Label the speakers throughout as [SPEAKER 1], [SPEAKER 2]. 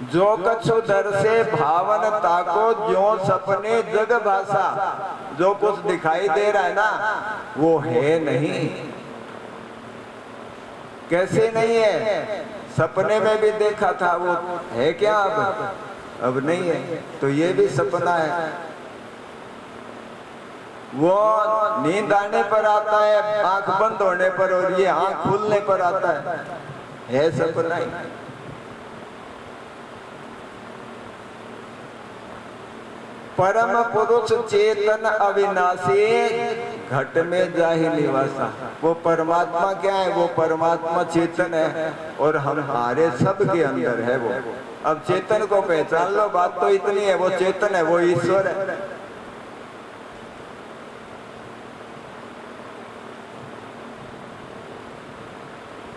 [SPEAKER 1] जो कछु दर से भावन ताको ज्यों सपने जग भाषा। जो कुछ दिखाई दे रहा है ना वो है नहीं। कैसे नहीं है? सपने में भी देखा था, वो है क्या अब नहीं है। तो ये भी सपना है। वो नींद आने पर आता है, आंख बंद होने पर, और ये आंख खुलने पर आता है सपना ही। परम पुरुष चेतन अविनाशी घट में जाहि निवासा। वो परमात्मा क्या है? वो परमात्मा चेतन है और हमारे सबके अंदर है वो। अब चेतन को पहचान लो, बात तो इतनी है, वो चेतन है, वो ईश्वर है।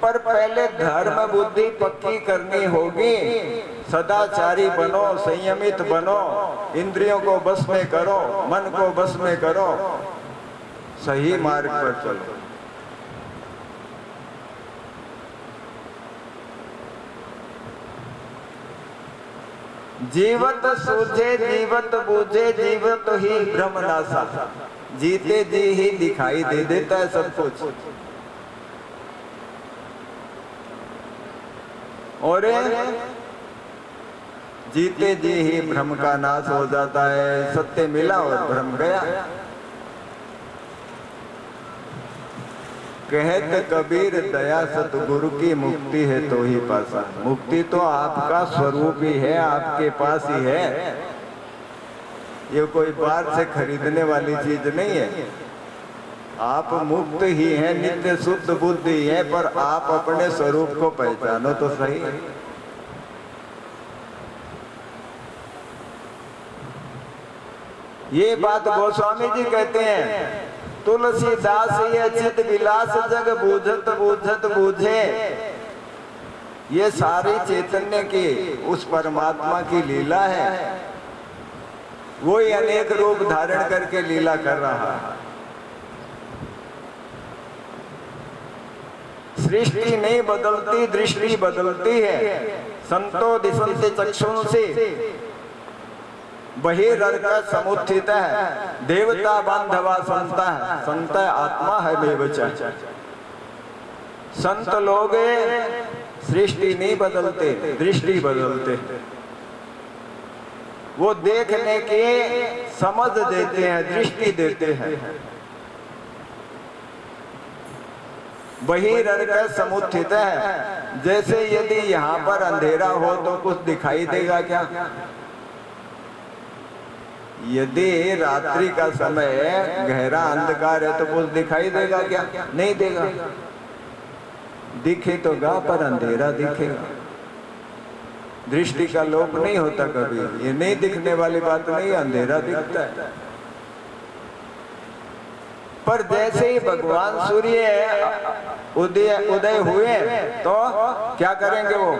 [SPEAKER 1] पर पहले धर्म बुद्धि पक्की करनी होगी। सदाचारी बनो, संयमित बनो, इंद्रियों को बस में करो, मन को बस में करो, सही मार्ग पर चलो। जीवत सूझे जीवत बूझे जीवत ही ब्रह्मनाशा। जीते जी ही दिखाई दे देता है सब कुछ। और जीते जी ही भ्रम का नाश हो जाता है। सत्य मिला और भ्रम गया। कहत कबीर दया सतगुरु की मुक्ति है तो ही पासा। मुक्ति तो आपका स्वरूप ही है, आपके पास ही है। ये कोई बाहर से खरीदने वाली चीज नहीं है। आप मुक्त ही हैं, नित्य शुद्ध बुद्धि है, पर आप अपने स्वरूप को पहचानो तो सही। ये बात गोस्वामी जी कहते हैं, तुलसीदास ये चित विलास जग बूझत बूझत बूझे। ये सारी चैतन्य की उस परमात्मा की लीला है। वो ही अनेक रूप धारण करके लीला कर रहा है। सृष्टि नहीं बदलती, दृष्टि बदलती है। संतो दिशन्ति चक्षुंषि बहिर्अर्क समुत्थित है। देवता बांधवा संता है, संत आत्मा है मेवच। संत लोग सृष्टि नहीं बदलते, दृष्टि बदलते। वो देखने की समझ देते हैं, दृष्टि देते हैं। बहिर्अर्क समुत्थित है। जैसे यदि यहाँ पर अंधेरा हो तो कुछ दिखाई देगा क्या? यदि रात्रि का समय गहरा अंधकार है तो कुछ दिखाई देगा क्या? नहीं देगा। दिखे तो गा पर अंधेरा दिखेगा। दृष्टि का लोप नहीं होता कभी। ये नहीं दिखने वाली बात नहीं, अंधेरा दिखता है। पर जैसे ही भगवान सूर्य उदय हुए तो क्या करेंगे? वो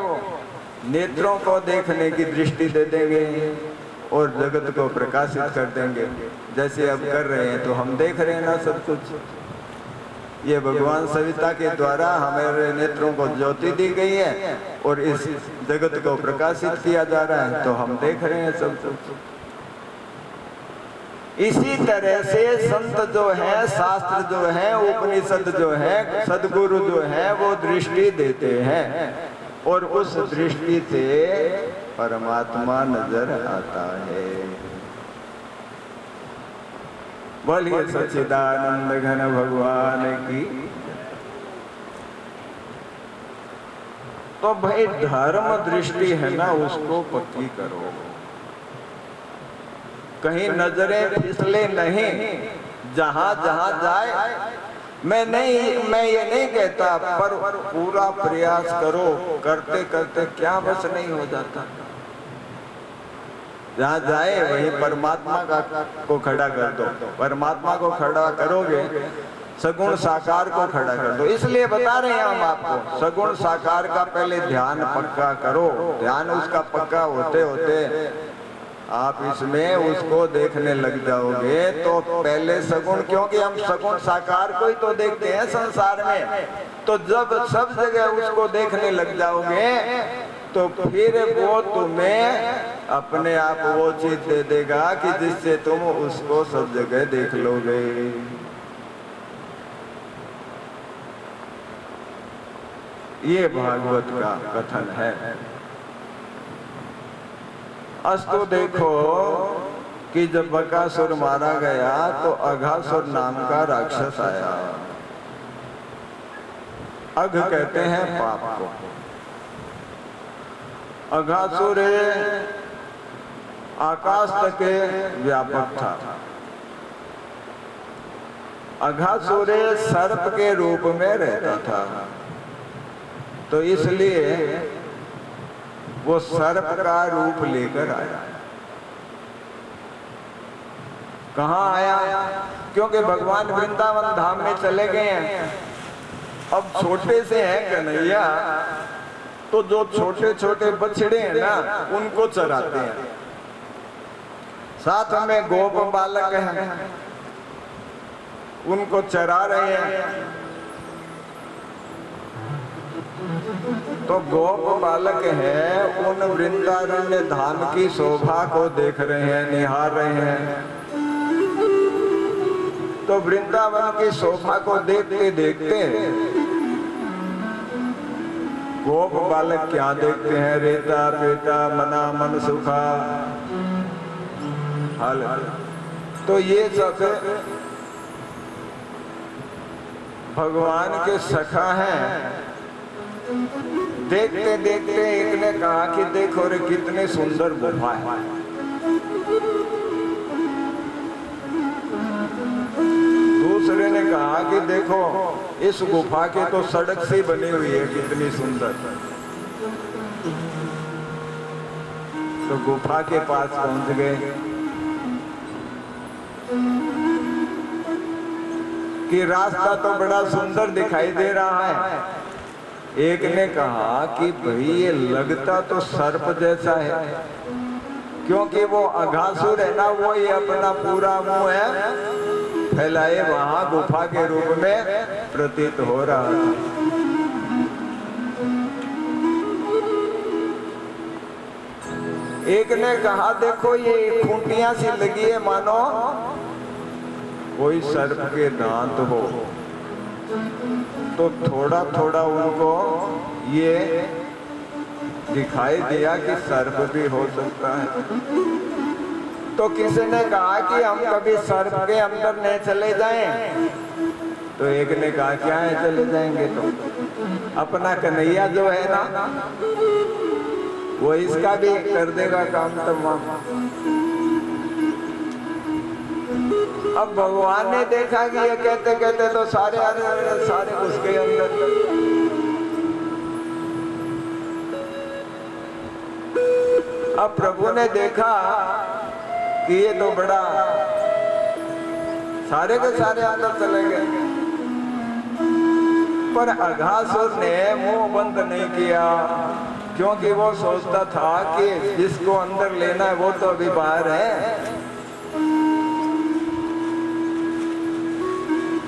[SPEAKER 1] नेत्रों को देखने की दृष्टि दे देंगे और जगत को प्रकाशित कर देंगे। जैसे अब कर रहे हैं, तो हम देख रहे हैं ना सब कुछ। ये भगवान सविता के द्वारा हमारे नेत्रों को ज्योति दी गई है और इस जगत को प्रकाशित किया जा रहा है, तो हम देख रहे हैं सब कुछ। इसी तरह से संत जो है, शास्त्र जो है, उपनिषद जो है, सदगुरु जो है, वो दृष्टि देते हैं और उस दृष्टि से परमात्मा नजर आता है। बोलिए सच्चिदानंद घन भगवान की। तो भाई धर्म दृष्टि है ना, उसको पक्की करो। कहीं नजरें फिसले नहीं। जहां जहां जाए, मैं ये नहीं कहता, पर पूरा प्रयास करो। करते करते क्या बस नहीं हो जाता। जहां जाए वहीं परमात्मा को खड़ा कर दो। परमात्मा को खड़ा करोगे, सगुण साकार को खड़ा कर दो। इसलिए बता रहे हैं हम आपको, सगुण साकार का पहले ध्यान पक्का करो। ध्यान उसका पक्का होते होते आप इसमें उसको देखने लग जाओगे। तो पहले सगुण, क्योंकि हम सगुण साकार को ही तो देखते हैं संसार में, तो जब सब जगह उसको देखने लग जाओगे तो फिर वो तुम्हें अपने आप वो चीज दे देगा कि जिससे तुम उसको सब जगह देख लोगे। ये भागवत का कथन है। अस्तु देखो कि जब बकासुर मारा गया तो अघासुर नाम का राक्षस आया। अघ कहते हैं पाप को। अघासुर आकाश तक व्यापक था। अघासुर सर्प के रूप में रहता था, तो इसलिए वो सर्प का रूप लेकर आया। कहाँ आया? क्योंकि भगवान वृंदावन धाम में चले गए हैं। अब छोटे से हैं कन्हैया, तो जो छोटे छोटे बछड़े हैं ना, उनको चराते हैं। साथ में गोप बालक हैं, उनको चरा रहे हैं। तो गोप बालक है, उन वृंदारण्य धाम की शोभा को देख रहे हैं, निहार रहे हैं। तो वृंदावन की शोभा को देखते देखते गोप बालक क्या देखते हैं? रेता पेटा मना मन सुखा हाल। तो ये सब भगवान के सखा हैं। देखते देखते एक ने कहा कि देखो रे कितने सुंदर गुफा है। दूसरे ने कहा कि देखो इस गुफा के तो सड़क से बनी हुई है, कितनी सुंदर। तो गुफा के पास पहुंच गए कि रास्ता तो बड़ा सुंदर दिखाई दे रहा है। एक ने कहा कि भाई ये लगता तो सर्प जैसा है, क्योंकि वो अघासुर है ना, वो ये अपना पूरा मुंह है फैलाए वहां गुफा के रूप में प्रतीत हो रहा था। एक ने कहा देखो ये खूंटियां सी लगी है, मानो कोई सर्प के दांत हो। तो थोड़ा थोड़ा उनको ये दिखाई दिया कि सर्प भी हो सकता है। तो किसी ने कहा कि हम कभी सर्प के अंदर नहीं चले जाएं। तो एक ने कहा क्या है चले जाएंगे, तो अपना कन्हैया जो है ना, वो इसका भी कर देगा काम तमाम। अब भगवान ने देखा कि ये कहते कहते तो सारे सारे उसके अंदर। अब प्रभु ने देखा कि ये तो बड़ा सारे के सारे अंदर चले गए, पर अघासुर ने मुंह बंद नहीं किया, क्योंकि वो सोचता था कि जिसको अंदर लेना है वो तो अभी बाहर है।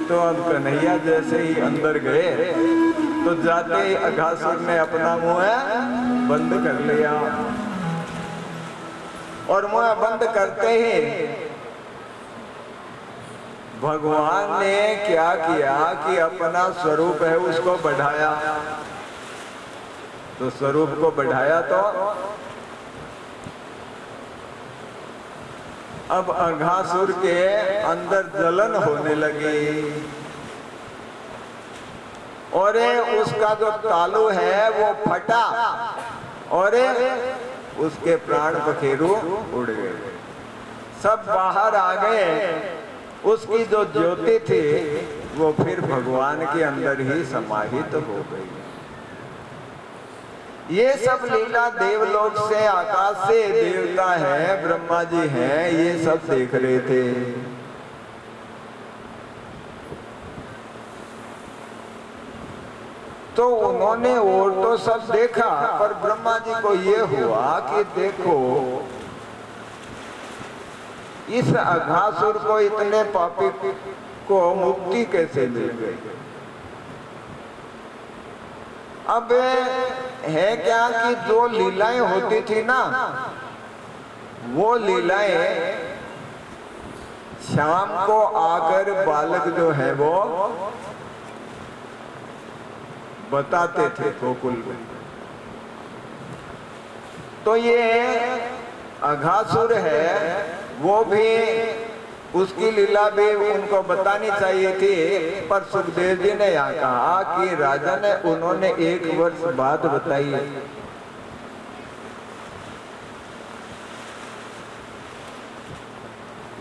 [SPEAKER 1] तो अब कन्हैया जैसे ही अंदर गए तो जाते ही अघासुर ने अपना मुंह बंद कर लिया, और मुंह बंद करते ही भगवान ने क्या किया कि अपना स्वरूप है उसको बढ़ाया। तो स्वरूप को बढ़ाया तो अब अघासुर के अंदर जलन होने लगी, और उसका जो तालू है वो फटा और उसके प्राण पखेरु उड़ गए, सब बाहर आ गए। उसकी जो ज्योति थी वो फिर भगवान के अंदर ही समाहित हो गई। ये सब लीला देवलोक से, आकाश से देवता है, ब्रह्मा जी हैं, ये सब देख रहे थे। तो उन्होंने और तो सब देखा, पर ब्रह्मा जी को ये हुआ कि देखो इस अघासुर को, इतने पापी को मुक्ति कैसे मिल गई। अब है क्या कि जो लीलाएं होती थी ना, वो लीलाएं शाम को आकर बालक जो है वो बताते थे गोकुल में। तो ये अघासुर है, वो भी उसकी लीला भी उनको बतानी चाहिए थी, पर सुखदेव जी ने यहाँ कहा कि राजा ने उन्होंने 1 वर्ष बाद बताई है।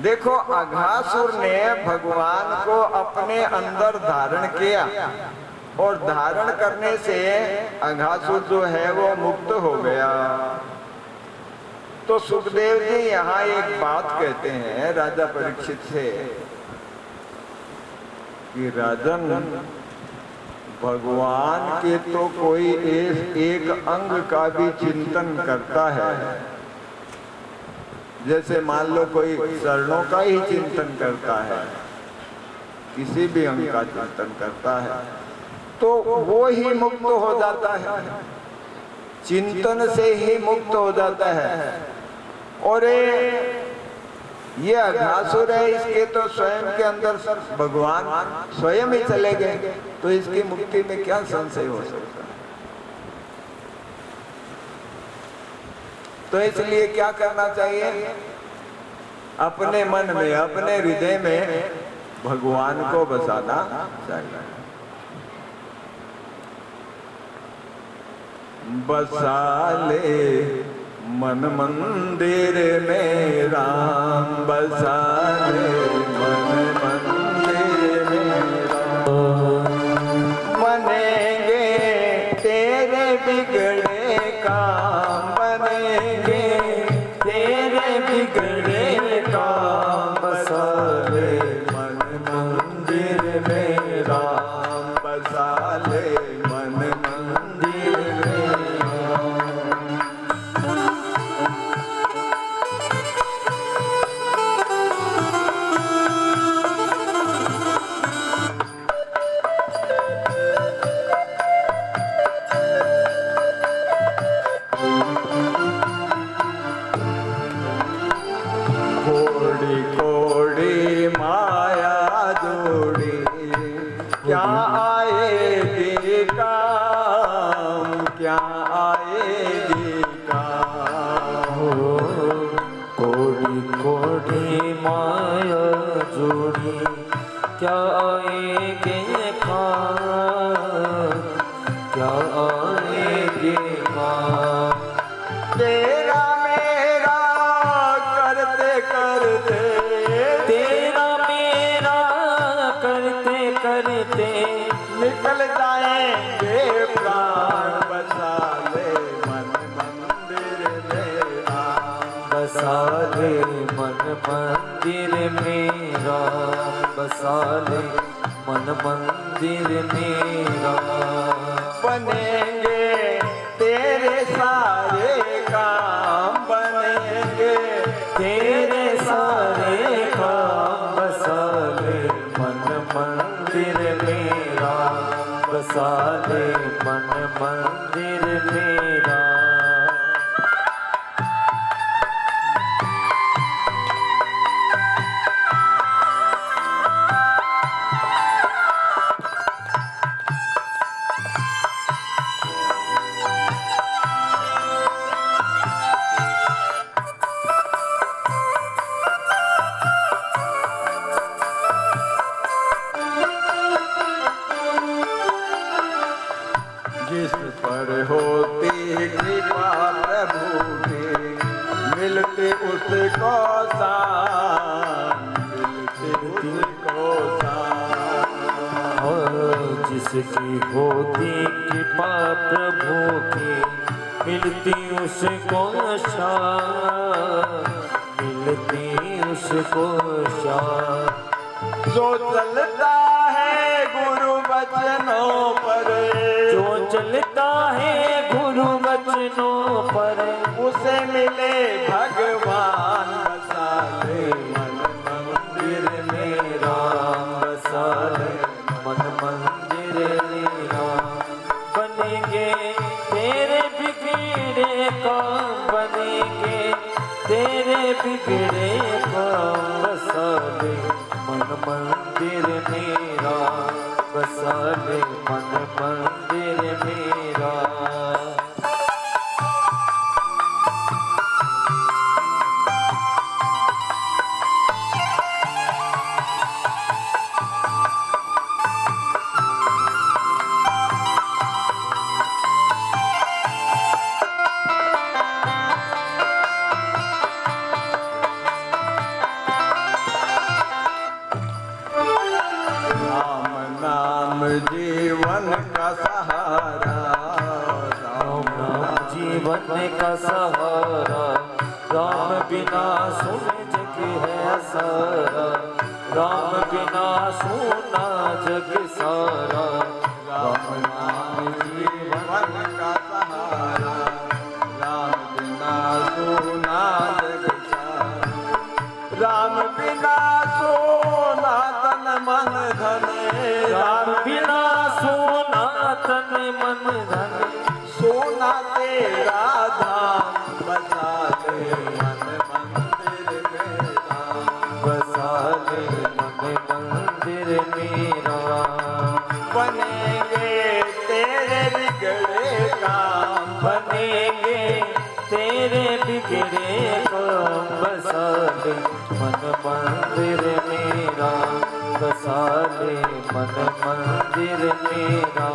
[SPEAKER 1] देखो, अघासुर ने भगवान को अपने अंदर धारण किया और धारण करने से अघासुर जो है वो मुक्त हो गया। तो सुखदेव जी यहाँ एक बात कहते हैं राजा परीक्षित से कि राजन, भगवान के तो कोई एक अंग का भी चिंतन करता है, जैसे मान लो कोई चरणों का ही चिंतन करता है, किसी भी अंग का चिंतन करता है तो वो ही मुक्त हो जाता है, चिंतन से ही मुक्त हो जाता है। और ये अघासुर है, इसके तो स्वयं के अंदर भगवान स्वयं ही चले गए, तो इसकी मुक्ति में क्या संशय हो सकता है। तो इसलिए क्या करना चाहिए, अपने मन में, अपने हृदय में भगवान को बसाना चाहिए। बसा ले मन मंदिर में राम, बसा ले मन मंदिर में राम, बनेंगे तेरे बिगड़े काम, बनेंगे तेरे बिगड़े काम, बसा ले मन मंदिर में राम, बसा ले मन मंदिर में राम। कोड़ी कोड़ी माया जोड़ी, क्या आएगी काम, क्या आएगी काम।
[SPEAKER 2] कोड़ी कोड़ी माया जोड़ी, क्या आएगी काम, क्या आएगी काम।
[SPEAKER 1] तेरा मेरा करते करते,
[SPEAKER 2] तेरा मेरा करते करते,
[SPEAKER 1] निकल जाएंगे प्राण, बसा ले मन मंदिर में राम,
[SPEAKER 2] बसा ले मन मंदिर मेरा, बसा ले मन मंदिर मेरा।
[SPEAKER 1] बनेंगे तेरे सारे काम, बनेंगे
[SPEAKER 2] तेरे सारे काम, बसा ले मन मंदिर मेरा, बसा ले मन मंदिर मेरा।
[SPEAKER 1] जिस पर होती कृपा प्रभु की, मिलते उसको शान, मिलते उसको शान।
[SPEAKER 2] और जिसकी होती कृपा प्रभु की, मिलती उसको शान, मिलती उसको शान।
[SPEAKER 1] जो चलता है गुरु वचनों पर,
[SPEAKER 2] जो चलता है गुरु वचनों पर,
[SPEAKER 1] उसे मिले भगवान, बसा ले मन मंदिर में राम,
[SPEAKER 2] बसा ले मन मंदिर मेरा। बनेंगे काम बनेंगे तेरे बिगड़े काम बसा ले मन मंदिर मेरा बसा ले मन मंदिर मेरा
[SPEAKER 1] राम नाम जीवन का सहारा,
[SPEAKER 2] राम नाम जीवन का सहारा राम बिना सुन जग है सारा राम बिना सुना जग सारा
[SPEAKER 1] राम नाम जीवन का सहारा, राम बिना सोना जग सारा। राम बिना सोना तन मन धन,
[SPEAKER 2] राम बिना सोना तन मन धन
[SPEAKER 1] सोना तेरा धाम बसा ले मन मंदिर मेरा,
[SPEAKER 2] बसा ले मन मंदिर मेरा
[SPEAKER 1] बनेंगे तेरे बिगड़े काम,
[SPEAKER 2] बनेंगे तेरे बिगड़े काम बसा ले मन मंदिर मेरा बसा ले मन मंदिर मेरा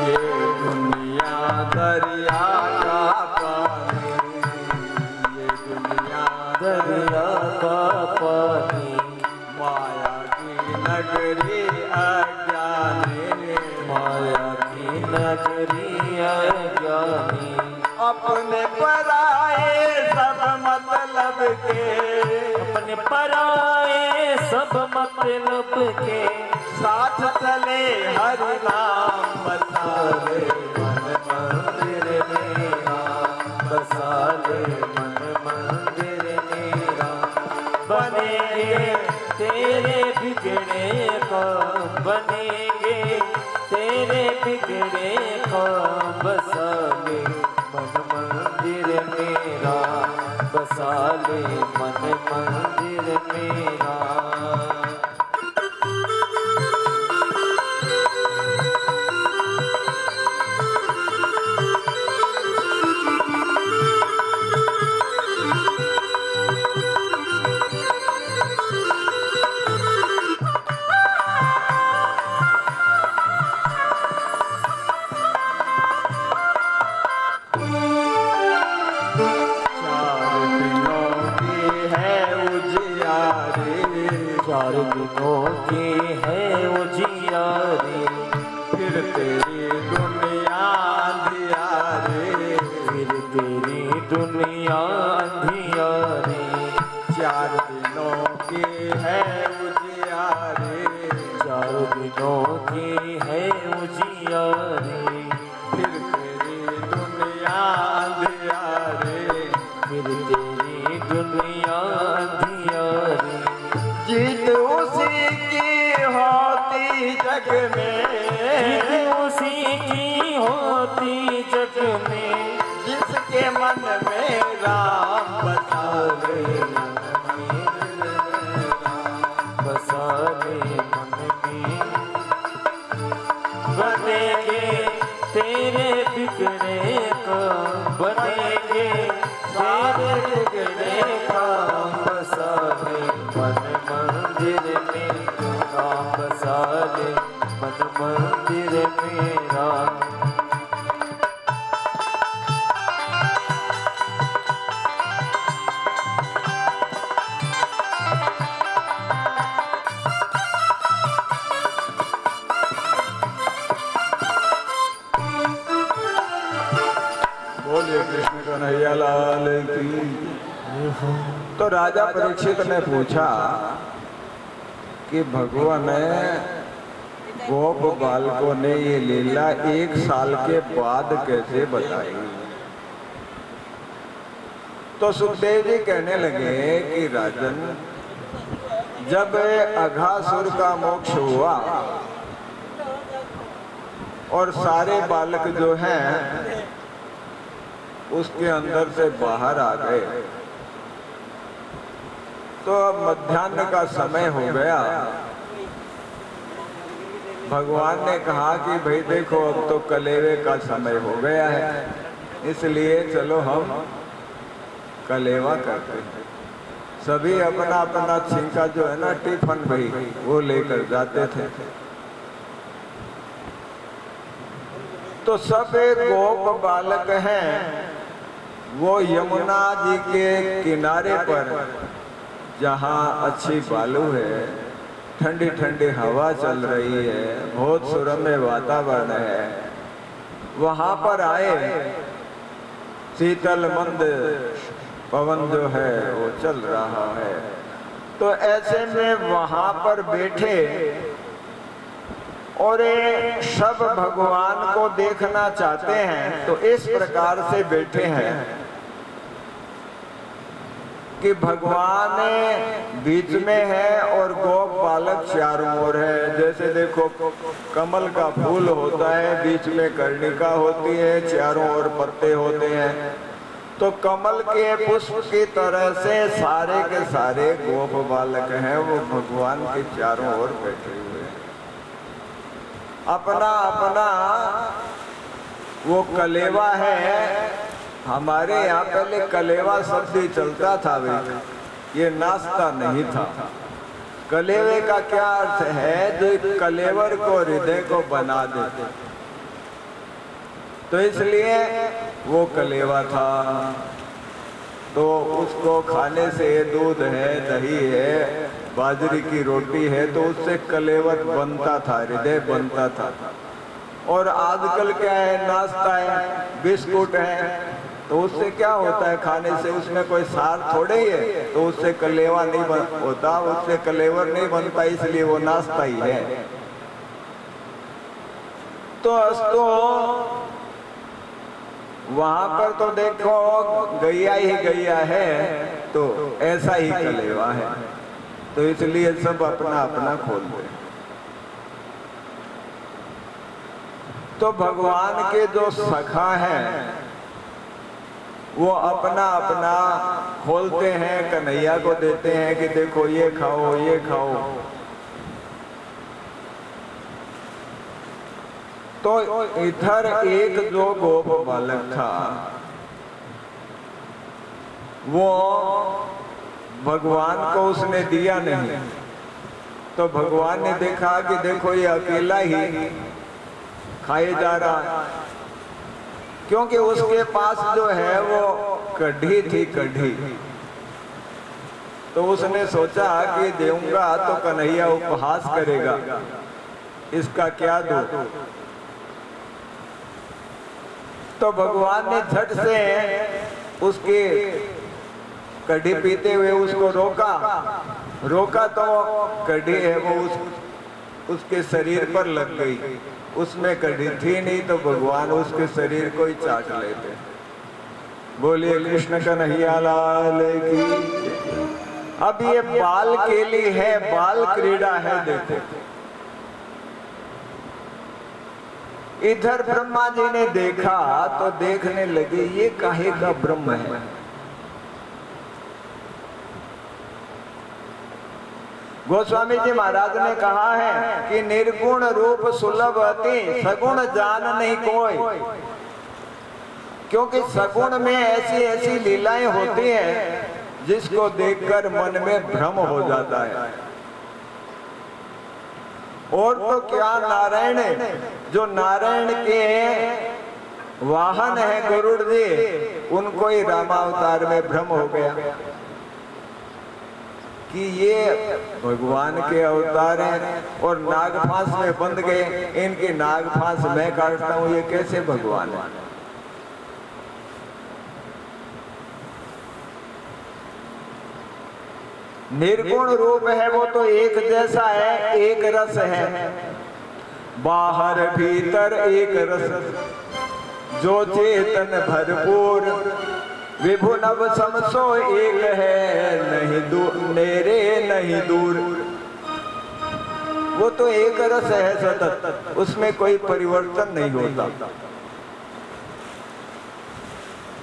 [SPEAKER 1] ये दुनिया दरिया का पानी, ये दुनिया
[SPEAKER 2] दरिया का पानी
[SPEAKER 1] माया की नगरी अज्ञानी,
[SPEAKER 2] माया की नगरी अज्ञानी
[SPEAKER 1] अपने पराए सब मतलब के,
[SPEAKER 2] अपने पराए सब मतलब के
[SPEAKER 1] साथ चले हरि नाम बसा ले मन मंदिर मेरा,
[SPEAKER 2] बसा ले मन मंदिर मेरा बनेंगे तेरे बिगड़े काम बनेंगे तेरे बिगड़े काम बसा ले मन मंदिर मेरा बसा ले मन मंदिर मेरा चार दिनों की है उजियारी
[SPEAKER 1] फिर तेरी दुनिया अंधियारी,
[SPEAKER 2] फिर तेरी दुनिया अंधियारी
[SPEAKER 1] 4 दिनों की है उजियारी,
[SPEAKER 2] 4 दिनों की है उजियारी
[SPEAKER 1] फिर तेरी दुनिया अंधियारी,
[SPEAKER 2] फिर तेरी दुनिया अंधियारी
[SPEAKER 1] जीत उसी की होती जग में,
[SPEAKER 2] उसी की होती जग में
[SPEAKER 1] जिसके मन में राम बसा ले
[SPEAKER 2] बसा ले मन में बनेंगे तेरे बिगड़े काम बनेंगे तेरे बिगड़े काम बसा ले मन मंदिर में काम बसा ले मन मंदिर मेरा
[SPEAKER 1] बोलिए कृष्ण कन्हैया लाल की। तो राजा परीक्षित ने पूछा कि भगवान गोप बालकों ने ये लीला 1 साल के बाद कैसे बताई? तो सुखदेव जी कहने लगे कि राजन, जब अघासुर का मोक्ष हुआ और सारे बालक जो हैं उसके अंदर से बाहर आ गए, तो अब मध्याह्न का समय हो गया। भगवान ने कहा कि भाई देखो, अब तो कलेवे का समय हो गया है, इसलिए चलो हम कलेवा करते हैं। सभी अपना अपना छिंका जो है ना टिफन भाई वो लेकर जाते थे। तो सब गोप बालक हैं वो यमुना जी के किनारे पर, जहाँ अच्छी बालू है, ठंडी ठंडी हवा चल रही है, बहुत सुरम्य वातावरण है, वहां पर आए। शीतल मंद पवन जो है वो चल रहा है। तो ऐसे में वहां पर बैठे और ये सब भगवान को देखना चाहते हैं, तो इस प्रकार से बैठे हैं कि भगवान बीच में है और गोप बालक चारों ओर है। जैसे देखो कमल का फूल होता है, बीच में कर्णिका होती है, चारों ओर पत्ते होते हैं। तो कमल के पुष्प की तरह से सारे के सारे गोप बालक हैं वो भगवान के चारों ओर बैठे हुए हैं। अपना अपना वो कलेवा है। हमारे यहाँ पहले कलेवा शब्द ही चलता था भाई, ये नाश्ता नहीं था। कलेवे का क्या अर्थ है? जो कलेवर को, हृदय को बना देते, तो इसलिए वो कलेवा था। तो उसको खाने से दूध है, दही है, बाजरी की रोटी है, तो उससे कलेवर बनता था, हृदय बनता था। और आजकल क्या है, नाश्ता है, बिस्कुट है, तो उससे क्या होता है, खाने से उसमें कोई सार थोड़े ही है, तो उससे कलेवा नहीं होता, उससे कलेवर नहीं बनता, इसलिए वो नाश्ता ही है। तो वहां पर तो देखो गैया ही गैया है, तो ऐसा ही कलेवा है। तो इसलिए सब अपना अपना खोलते हैं। तो भगवान के जो सखा हैं वो अपना अपना खोलते हैं, कन्हैया को देते हैं कि देखो ये खाओ, ये खाओ। तो इधर एक जो गोप बालक था वो भगवान को उसने दिया नहीं। तो भगवान ने देखा कि देखो ये अकेला ही खाए जा रहा है, क्योंकि उसके पास जो है वो कढ़ी थी, कढ़ी। तो उसने सोचा कि दूंगा तो कन्हैया उपहास करेगा, इसका क्या दूं। तो भगवान ने झट से उसके कढ़ी पीते हुए उसको रोका तो कढ़ी है वो उसके शरीर पर लग गई। उसमें कढ़ी थी नहीं, तो भगवान उसके शरीर को ही चाट लेते। बोलिए कृष्ण कन्हैया लाल की। अब ये बाल केली है, बाल क्रीड़ा है। देखो इधर ब्रह्मा जी ने देखा तो देखने लगे ये काहे का ब्रह्म है। गोस्वामी जी महाराज ने कहा है कि निर्गुण रूप सुलभ अति, सगुण जान नहीं कोई। क्योंकि सगुण में ऐसी ऐसी लीलाएं होती हैं जिसको देखकर मन में भ्रम हो जाता है। और तो क्या, नारायण, जो नारायण के वाहन है गरुड़ जी, उनको ही रामावतार में भ्रम हो गया कि ये भगवान के अवतार हैं और नागफांस में बंध गए। इनकी नागफांस मैं काटता हूं, ये कैसे भगवान है। निर्गुण रूप है वो तो एक जैसा है, एक रस है, बाहर भीतर एक रस, जो चेतन भरपूर, विभु नव समसो एक है, नहीं नेरे नहीं दूर। वो तो एक रस है सतत, उसमें कोई परिवर्तन नहीं होता।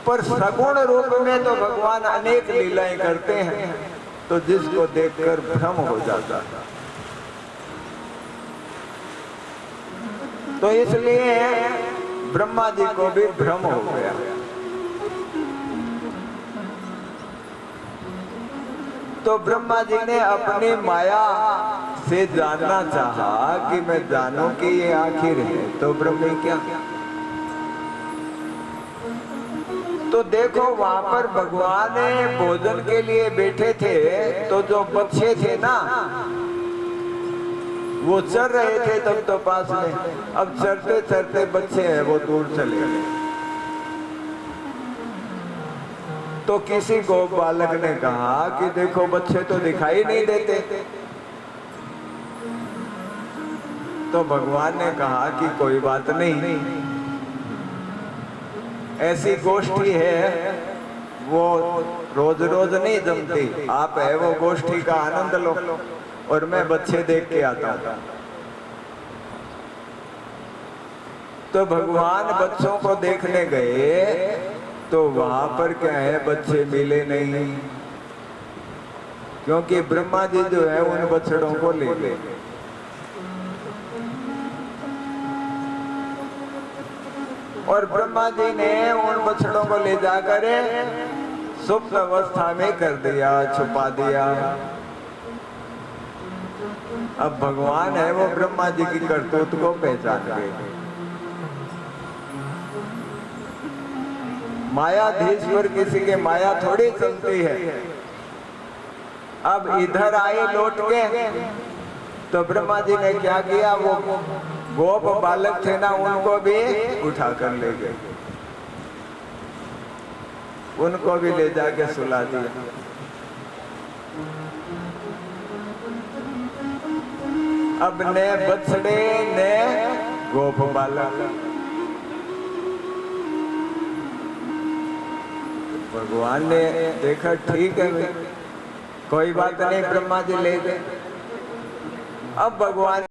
[SPEAKER 1] पर सगुण रूप में तो भगवान अनेक लीलाएं करते हैं, तो जिसको देखकर भ्रम हो जाता है। तो इसलिए ब्रह्मा जी को भी भ्रम हो गया। तो ब्रह्मा जी ने अपनी माया से जानना चाहा कि मैं जानूं कि ये आखिर है तो ब्रह्म क्या। तो देखो वहां पर भगवान भोजन के लिए बैठे थे, तो जो बच्चे थे ना वो चर रहे थे तब तो पास में, अब चरते चरते बच्चे हैं वो दूर चले गए। तो किसी को बालक ने कहा कि देखो बच्चे तो दिखाई नहीं देते। तो भगवान ने कहा कि कोई बात नहीं, ऐसी गोष्ठी है वो रोज रोज नहीं जमती, आप है वो गोष्ठी का आनंद लो और मैं बच्चे देख के आता हूं। तो भगवान बच्चों को देखने गए, तो वहां पर क्या है बच्चे मिले नहीं, क्योंकि ब्रह्मा जी जो है उन बछड़ों को ले गए। और ब्रह्मा जी ने उन बछड़ों को ले जाकर सुप्त अवस्था में कर दिया, छुपा दिया। अब भगवान है वो ब्रह्मा जी की करतूत को पहचान गए। मायाधीश पर किसी के माया थोड़ी चलती है। अब इधर आए लौट के, तो ब्रह्मा जी ने क्या किया, वो गोप बालक थे ना उनको भी उठा कर ले गए, उनको भी ले जाके सुला दिया। अब ने बछड़े ने गोप बालक, भगवान ने देखा ठीक है कोई बात नहीं, ब्रह्मा जी ले गए। अब भगवान